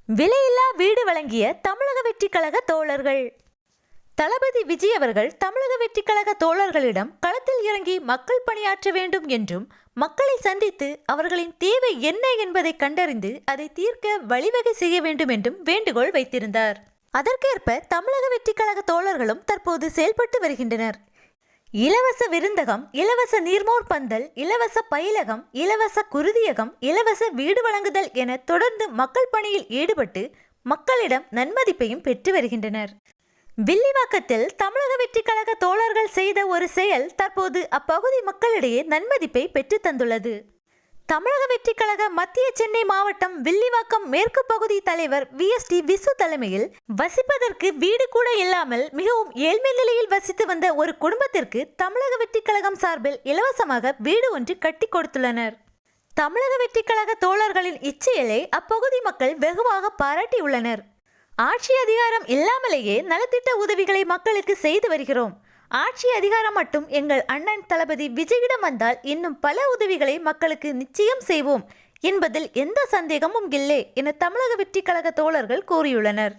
விலையில்லா வீடு வழங்கிய தமிழக வெற்றிக் கழக தோழர்கள். தளபதி விஜய் அவர்கள் தமிழக வெற்றிக் கழக தோழர்களிடம் களத்தில் இறங்கி மக்கள் பணியாற்ற வேண்டும் என்றும், மக்களை சந்தித்து அவர்களின் தேவை என்ன என்பதை கண்டறிந்து அதை தீர்க்க வழிவகை செய்ய வேண்டும் என்றும் வேண்டுகோள் வைத்திருந்தார். அதற்கேற்ப தமிழக வெற்றிக் கழக தோழர்களும் தற்போது செயல்பட்டு வருகின்றனர். இலவச விருந்தகம், இலவச நீர்மோர் பந்தல், இலவச பயிலகம், இலவச குருதியகம், இலவச வீடு வழங்குதல் என தொடர்ந்து மக்கள் பணியில் ஈடுபட்டு மக்களிடம் நன்மதிப்பையும் பெற்று வருகின்றனர். வில்லிவாக்கத்தில் தமிழக வெற்றிக் கழக தோழர்கள் செய்த ஒரு செயல் தற்போது அப்பகுதி மக்களிடையே நன்மதிப்பை பெற்று தந்துள்ளது. தமிழக வெற்றிக் கழக மத்திய சென்னை மாவட்டம் வில்லிவாக்கம் மேற்கு பகுதி தலைவர் VST விசு தலைமையில் வசிப்பதற்கு வீடு கூட இல்லாமல் மிகவும் ஏழ்மை நிலையில் வசித்து வந்த ஒரு குடும்பத்திற்கு தமிழக வெற்றிக் கழகம் சார்பில் இலவசமாக வீடு ஒன்று கட்டி கொடுத்துள்ளனர். தமிழக வெற்றிக் கழக தோழர்களின் இச்செயலை அப்பகுதி மக்கள் வெகுவாக பாராட்டியுள்ளனர். ஆட்சி அதிகாரம் இல்லாமலேயே நலத்திட்ட உதவிகளை மக்களுக்கு செய்து வருகிறோம். ஆட்சி அதிகாரம் மட்டும் எங்கள் அண்ணன் தளபதி விஜயிடம் வந்தால் இன்னும் பல உதவிகளை மக்களுக்கு நிச்சயம் செய்வோம் என்பதில் எந்த சந்தேகமும் இல்லை என தமிழக வெற்றிக் கழக தோழர்கள் கூறியுள்ளனர்.